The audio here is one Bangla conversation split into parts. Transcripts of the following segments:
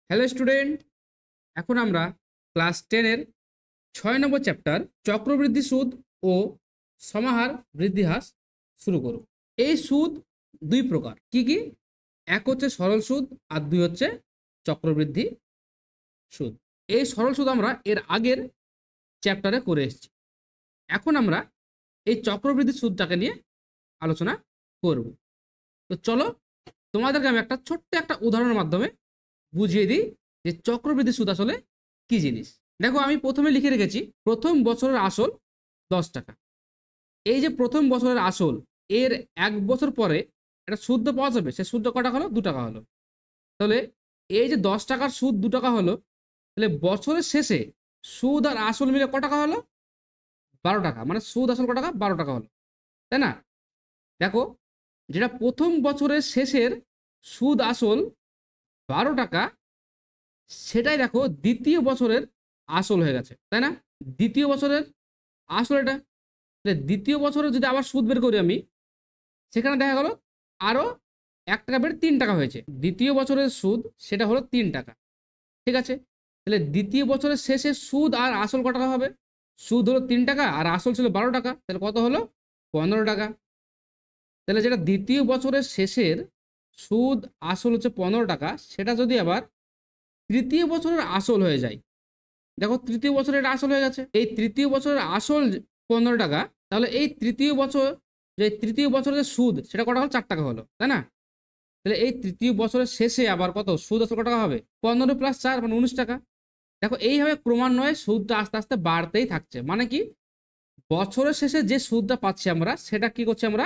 হ্যালো স্টুডেন্ট, এখন আমরা ক্লাস 10 এর 6 নম্বর চ্যাপ্টার চক্রবৃদ্ধি সুদ ও সমাহার বৃদ্ধি হ্রাস শুরু করব। এই সুদ দুই প্রকার, কি কি? এক হচ্ছে সরল সুদ আর দুই হচ্ছে চক্রবৃদ্ধি সুদ। এই সরল সুদ আমরা এর আগের চ্যাপ্টারে করে এসেছি। এখন আমরা এই চক্রবৃদ্ধি সুদটাকে নিয়ে আলোচনা করব। তো চলো, তোমাদেরকে আমি একটা ছোট্ট একটা উদাহরণের মাধ্যমে বুঝিয়ে দিই যে চক্রবৃদ্ধি সুদ আসলে কি জিনিস। দেখো, আমি প্রথমে লিখে রেখেছি প্রথম বছরের আসল 10 টাকা। এই যে প্রথম বছরের আসল, এর 1 বছর পরে একটা সুদ পাওয়া যাবে। সে সুদ কটা হলো? 2 টাকা হলো। তাহলে এই যে 10 টাকার সুদ 2 টাকা হলো, তাহলে বছরের শেষে সুদ আর আসল মিলে ক টাকা হলো? 12 টাকা। মানে সুদ আসল ক টাকা? 12 টাকা হলো, তাই না? দেখো, যেটা প্রথম বছরের শেষের সুদ আসল 12 টাকা, সেটাই দেখো দ্বিতীয় বছরের আসল হয়ে গেছে, তাই না? দ্বিতীয় বছরের আসল এটা। দ্বিতীয় বছরে যদি আবার সুদ বের করি আমি, সেখানে দেখা গেল আরো 1 টাকা বেড়ে 3 টাকা হয়েছে। দ্বিতীয় বছরের সুদ সেটা হলো 3 টাকা, ঠিক আছে? তাহলে দ্বিতীয় বছরের শেষে সুদ আর আসল কত টাকা হবে? সুদ হলো 3 টাকা আর আসল ছিল 12 টাকা, তাহলে কত হলো? 15 টাকা। তাহলে যেটা দ্বিতীয় বছরের শেষের সুদ আসল হচ্ছে 15 টাকা, সেটা যদি আবার তৃতীয় বছরের আসল হয়ে যায়, দেখো তৃতীয় বছরে এটা আসল হয়ে গেছে। এই তৃতীয় বছরের আসল 15 টাকা, তাহলে এই তৃতীয় বছর, যে তৃতীয় বছরের সুদ সেটা কটা হলো? 4 টাকা হলো, তাই না? তাহলে এই তৃতীয় বছরের শেষে আবার কত সুদ আসল কত টাকা হবে? 15 প্লাস 4 মানে 19 টাকা। দেখো, এইভাবে ক্রমান্বয়ে সুদটা আস্তে আস্তে বাড়তেই থাকছে। মানে কি, বছরের শেষে যে সুদটা পাচ্ছি আমরা, সেটা কি করছি আমরা?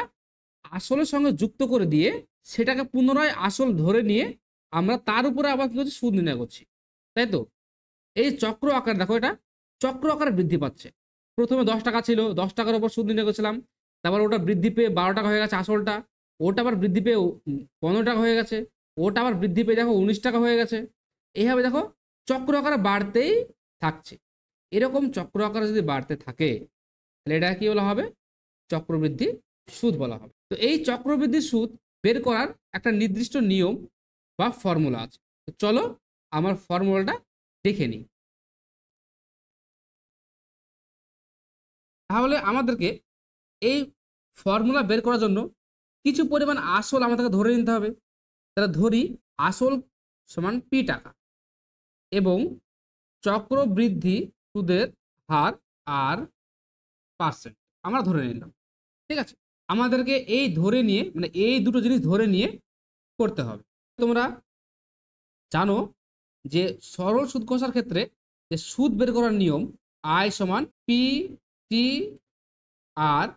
আসলের সঙ্গে যুক্ত করে দিয়ে সেটাকে পুনরায় আসল ধরে নিয়ে আমরা তার উপরে আবার কি করছি? সুদ নির্ণয় করছি, তাই তো? এই চক্র আকার, দেখো এটা চক্র আকারে বৃদ্ধি পাচ্ছে। প্রথমে 10 টাকা ছিল, 10 টাকার উপর সুদ নির্ণয় করেছিলাম, তারপর ওটা বৃদ্ধি পেয়ে 12 টাকা হয়ে গেছে আসলটা, ওটা আবার বৃদ্ধি পেয়ে 15 টাকা হয়ে গেছে, ওটা আবার বৃদ্ধি পেয়ে দেখো 19 টাকা হয়ে গেছে। এইভাবে দেখো চক্র আকারে বাড়তেই থাকছে। এরকম চক্র আকারে যদি বাড়তে থাকে, তাহলে এটা কি বলা হবে? চক্রবৃদ্ধি সুদ বলা হবে। তো এই চক্রবৃদ্ধি সুদ বের করার একটা নির্দিষ্ট নিয়ম বা ফর্মুলা আছে। তো চলো আমার ফর্মুলাটা দেখে নিই। তাহলে আমাদেরকে এই ফর্মুলা বের করার জন্য কিছু পরিমাণ আসল আমাদেরকে ধরে নিতে হবে। তাহলে ধরি আসল সমান পি টাকা এবং চক্রবৃদ্ধি সুদের হার আর পার্সেন্ট আমরা ধরে নিলাম, ঠিক আছে? আমাদেরকে এই ধরে নিয়ে, মানে এই দুটো জিনিস ধরে নিয়ে করতে হবে। তোমরা জানো যে সরল সুদ কষার ক্ষেত্রে যে সুদ বের করার নিয়ম, আই সমান পি টি আর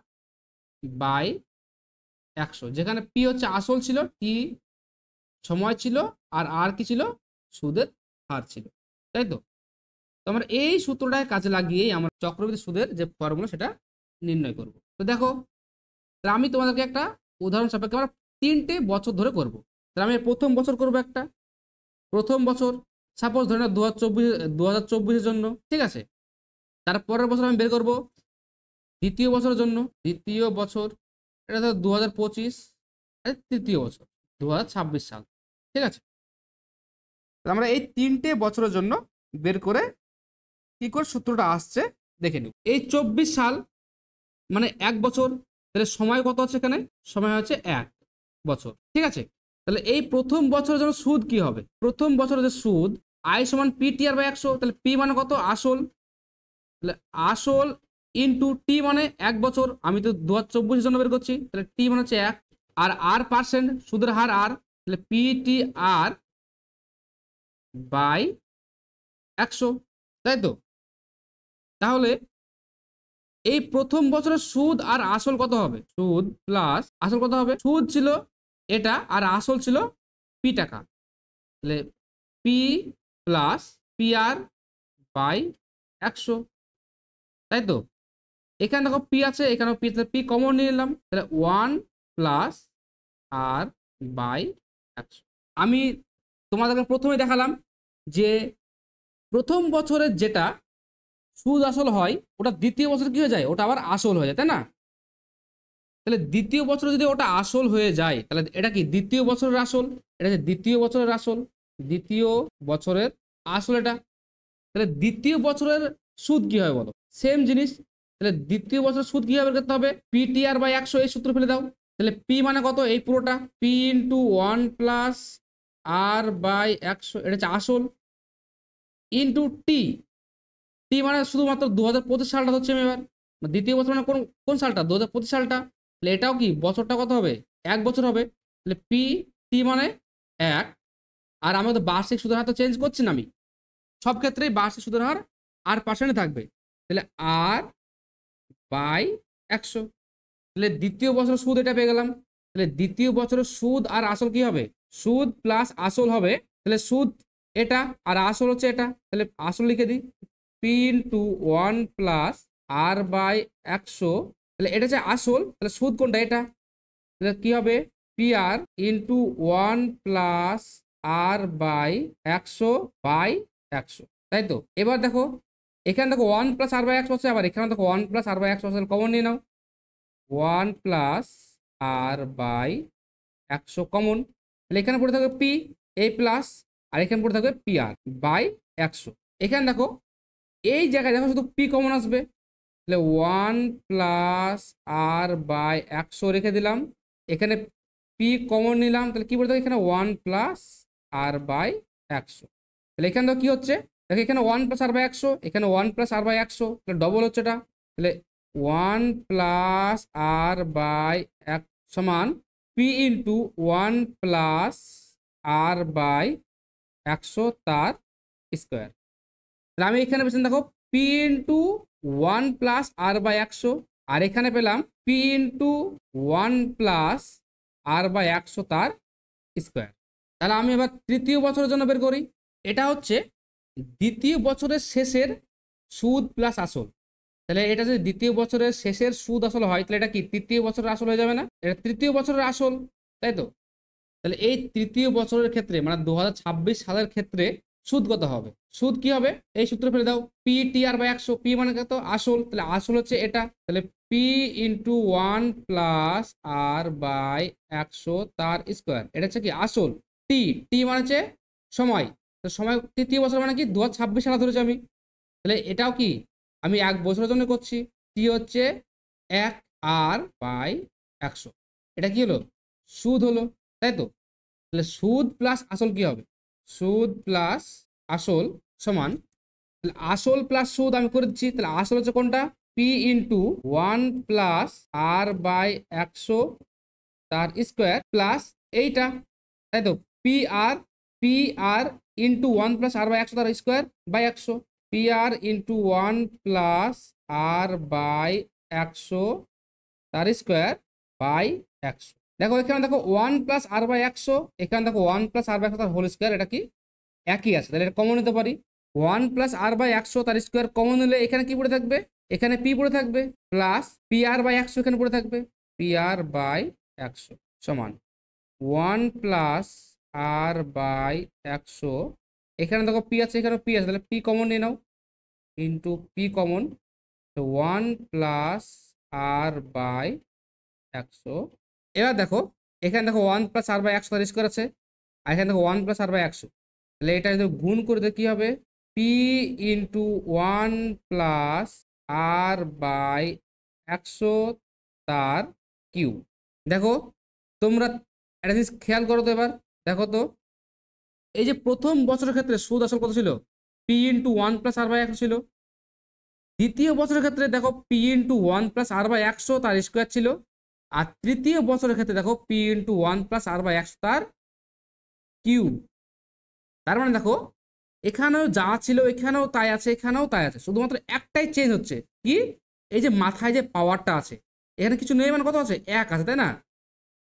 বাই 100, যেখানে পি হচ্ছে আসল ছিল, টি সময় ছিল, আর কি ছিল? সুদের হার ছিল, তাই তো? তো আমরা এই সূত্রটাকে কাজে লাগিয়েই আমরা চক্রবৃদ্ধি সুদের যে ফর্মুলা সেটা নির্ণয় করব। তো দেখো, তাহলে আমি তোমাদেরকে একটা উদাহরণ সাপেক্ষে আমরা 3টে বছর ধরে করব। তাহলে আমি প্রথম বছর করব একটা। প্রথম বছর সাপোজ ধরে নাও 2024-এর জন্য, ঠিক আছে? তারপরের বছর আমি বের করব দ্বিতীয় বছরের জন্য, দ্বিতীয় বছর এটা ধরো 2025, তৃতীয় বছর 2026 সাল, ঠিক আছে? আমরা এই 3টে বছরের জন্য বের করে কি করে সূত্রটা আসছে দেখে নিব। এই 24 সাল মানে 1 বছর, তাহলে সময় কত হচ্ছে এখানে? সময় হচ্ছে 1 বছর, ঠিক আছে? তাহলে এই প্রথম বছরের জন্য সুদ কি হবে? প্রথম বছরের যে সুদ, আই সমান পি টি আর বাই 100, তাহলে পি মানে কত? আসল। তাহলে আসল ইন্টু টি মানে 1 বছর, আমি তো 2024-এর জন্য বের করছি, তাহলে টি মানে হচ্ছে 1, আর পার্সেন্ট সুদের হার আর, তাহলে পি টি আর বাই 100, তাই তো? তাহলে এই প্রথম বছরের সুদ আর আসল কত হবে? সুদ প্লাস আসল কত হবে? সুদ ছিল এটা আর আসল ছিল পি টাকা, তাহলে P plus P R by 100, তাই তো? এখানে দেখো পি আছে, এখানেও পি, তাহলে পি কমন নিয়ে নিলাম, তাহলে 1 প্লাস আর বাই 100। আমি তোমাদেরকে প্রথমে দেখালাম যে প্রথম বছরের যেটা সুদ আসল হয়, ওটা দ্বিতীয় বছর কি হয়ে যায়? ওটা আবার আসল হয়ে যায়, তাই না? তাহলে দ্বিতীয় বছরে যদি ওটা আসল হয়ে যায়, তাহলে এটা কি দ্বিতীয় বছরের আসল? এটা হচ্ছে দ্বিতীয় বছরের আসল, দ্বিতীয় বছরের আসল এটা। তাহলে দ্বিতীয় বছরের সুদ কি হবে বলো? সেম জিনিস। তাহলে দ্বিতীয় বছরের সুদ কি হবে করতে হবে? পিটিআর বাই 100 এই সূত্র ফেলে দাও। তাহলে পি মানে কত? এই পুরোটা P into 1 plus R by 100, এটা হচ্ছে আসল, ইন্টু টি। টি মানে শুধুমাত্র 2025 সালটা হচ্ছে এবার, দ্বিতীয় বছর মানে কোন কোন সালটা? 2025 সালটা। তাহলে এটাও কি বছরটা কত হবে? 1 বছর হবে। তাহলে পি টি মানে 1। আর আমি তো বার্ষিক সুদের হার তো চেঞ্জ করছি না, আমি সব ক্ষেত্রেই বার্ষিক সুদের হার আর% থাকবে। তাহলে আর বাই 100। তাহলে দ্বিতীয় বছরের সুদ এটা পেয়ে গেলাম। তাহলে দ্বিতীয় বছরের সুদ আর আসল কি হবে? সুদ প্লাস আসল হবে। তাহলে সুদ এটা আর আসল হচ্ছে এটা, তাহলে আসল লিখে দিই P into 1 plus R by 100। তাহলে এটা হচ্ছে আসল, তাহলে সুদ কোনটা? এটা। তাহলে কি হবে? P R into 1 plus R by 100/100, তাই তো? এবার দেখো এখানে দেখো 1 প্লাস আর বাই 100 আছে, আবার এখানে দেখো 1 প্লাস আর বাই 100 আছে, কমন নিয়ে নাও। 1 প্লাস আর বাই 100 কমন। তাহলে এখানে পড়ে থাকবে পি এই প্লাস, আর এখানে পড়ে থাকবে পি আর বাই 100। এখানে দেখো এই জায়গায় দেখো শুধু পি কমন আসবে। তাহলে 1 প্লাস আর বাই 100 রেখে দিলাম, এখানে পি কমন নিলাম, তাহলে কি বলতে হবে? এখানে 1 প্লাস আর বাই 100। তাহলে এখানে তো কি হচ্ছে? দেখো এখানে 1 প্লাস আর বাই 100, এখানে 1 প্লাস আর বাই 100, তাহলে ডবল হচ্ছে এটা। তাহলে 1 প্লাস আর বাই 1 সমান P into 1 plus R by 100 তার স্কোয়ার। তাহলে আমি এখানে পেয়েছি দেখো P into 1 plus R by 100, আর এখানে পেলাম P into 1 plus R by 100 তার স্কোয়ার। তাহলে আমি এবার তৃতীয় বছরের জন্য বের করি। এটা হচ্ছে দ্বিতীয় বছরের শেষের সুদ প্লাস আসল। তাহলে এটা যদি দ্বিতীয় বছরের শেষের সুদ আসল হয়, তাহলে এটা কি তৃতীয় বছরের আসল হয়ে যাবে না? এটা তৃতীয় বছরের আসল, তাই তো? তাহলে এই তৃতীয় বছরের ক্ষেত্রে মানে 2026 সালের ক্ষেত্রে সুদ কত হবে? সুদ কি হবে? এই সূত্র ফেলে দাও P T R by 100। P মানে কত? আসল, তাহলে আসল হচ্ছে এটা। তাহলে P into 1 plus R by 100 তার স্কোয়ার, এটা হচ্ছে কি আসল। টি টি মানে হচ্ছে সময়, তো সময় তৃতীয় বছর মানে কি 2026 সালে ধরেছি আমি। তাহলে এটাও কি আমি 1 বছরের জন্য করছি। টি হচ্ছে 1 আর বাই 100, এটা কি হলো? সুদ হলো, তাই তো? তাহলে সুদ প্লাস আসল কি হবে? সুদ প্লাস আসল সমান, তাহলে আসল প্লাস সুদ আমি করে দিচ্ছি। তাহলে আসল হচ্ছে কোনটা? P into 1 plus R by 100 তার স্কোয়ার প্লাস এইটা, তাই তো? P R P R into 1 plus R by 100 তার square by 100। P R into 1 plus R by 100 তার স্কোয়ার বাই 100। দেখো এখানে দেখো 1 প্লাস আর বাই 100, এখানে দেখো 1 প্লাস আর বাই 100 তার হোল স্কোয়ার, এটা কি একই আছে, তাহলে এটা কমন নিতে পারি। 1 প্লাস আর বাই 100 তার স্কোয়ার কমন নিলে এখানে কি পড়ে থাকবে? এখানে পি পড়ে থাকবে, প্লাস পি আর বাই 100 এখানে পড়ে থাকবে, পি আর বাই 100 সমান 1 প্লাস আর বাই 100। এখানে দেখো পি আছে, এখানে পি আছে, তাহলে পি কমন নিয়ে নাও, into P common. 1 plus R by 100। এবার দেখো এখানে দেখো 1 প্লাস আর বাই 100 তার স্কোয়ার আছে, আর এখানে দেখো 1 প্লাস আর বাই 100। তাহলে এটা যদি গুণ করে দিই কি হবে? P into 1 plus R by 100 তার কিউ। দেখো তোমরা একটা জিনিস খেয়াল করো তো, এবার দেখো তো এই যে প্রথম বছরের ক্ষেত্রে সুদ আসল কত ছিল? P into 1 plus R by 100 ছিল। দ্বিতীয় বছরের ক্ষেত্রে দেখো P into 1 plus R by 100 তার স্কোয়ার ছিল। আর তৃতীয় বছরের ক্ষেত্রে দেখো P into 1 plus R by 100 তার কিউব। তার মানে দেখো এখানেও যা ছিল এখানেও তাই আছে, এখানেও তাই আছে, শুধুমাত্র একটাই চেঞ্জ হচ্ছে কি? এই যে মাথায় যে পাওয়ারটা আছে, এখানে কিছু নেই মানে কত আছে? 1 আছে, তাই না?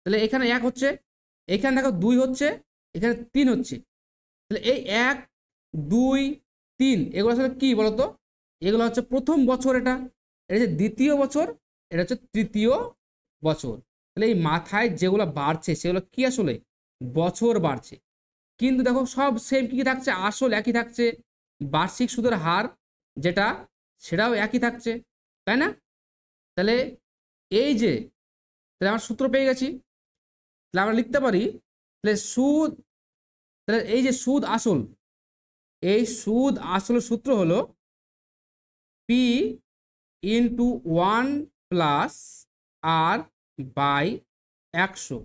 তাহলে এখানে 1 হচ্ছে, এখানে দেখো 2 হচ্ছে, এখানে 3 হচ্ছে। তাহলে এই 1 2 3 এগুলো আসলে কি বলতো? এগুলো হচ্ছে প্রথম বছর, এটা এটা হচ্ছে দ্বিতীয় বছর, এটা হচ্ছে তৃতীয় বছর। তাহলে এই মাথায় যেগুলো বাড়ছে সেগুলো কি আসলে? বছর বাড়ছে। কিন্তু দেখো সব সেম কি থাকছে? আসল একই থাকছে, বার্ষিক সুদের হার যেটা সেটাও একই থাকছে, তাই না? তাহলে এই যে, তাহলে আমরা সূত্র পেয়ে গেছি। তাহলে আমরা লিখতে পারি তাহলে সুদ তাহলে এই যে সুদ আসল, এই সুদ আসলের সূত্র হলো P into 1 plus R by 100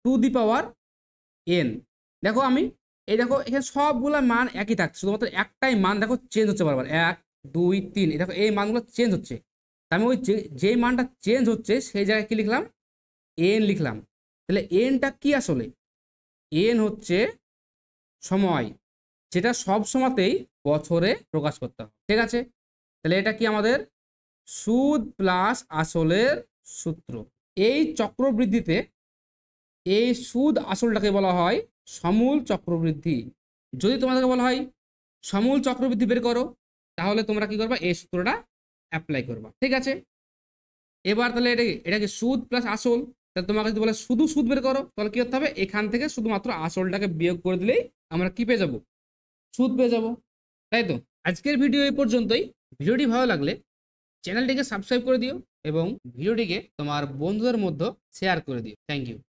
to the power n. দেখো আমি এই দেখো এখানে সবগুলো মান একই থাকছে, শুধুমাত্র একটাই মান দেখো চেঞ্জ হচ্ছে বারবার, 1 2 3, দেখো এই মানগুলো চেঞ্জ হচ্ছে। আমি ওই যেই মানটা চেঞ্জ হচ্ছে সেই জায়গায় কি লিখলাম, এন লিখলাম। তাহলে এনটা কি আসলে, এন হচ্ছে সময়, যেটা সব সময়তেই বছরে প্রকাশ করতে হবে, ঠিক আছে। তাহলে এটা কি আমাদের সুদ প্লাস আসলের সূত্র। এই চক্রবৃদ্ধিতে এই সুদ আসলটাকে বলা হয় সমূল চক্রবৃদ্ধি। যদি তোমাদেরকে বলা হয় সমূল চক্রবৃদ্ধি বের করো, তাহলে তোমরা কি করবা, এই সূত্রটা অ্যাপ্লাই করবা, ঠিক আছে। এবার তাহলে এটাকে সুদ প্লাস আসল, তাহলে তোমাকে যদি বলে শুধু সুদ বের করো, তাহলে কি করতে হবে, এখান থেকে শুধুমাত্র আসলটাকে বিয়োগ করে দিলেই আমরা কি পেয়ে যাব, সুদ পেয়ে যাব, তাই তো। আজকের ভিডিও এই পর্যন্তই। ভিডিওটি ভালো লাগলে চ্যানেলটিকে সাবস্ক্রাইব করে দিও এবং ভিডিওটিকে তোমার বন্ধুদের মধ্যে শেয়ার করে দিও। Thank you.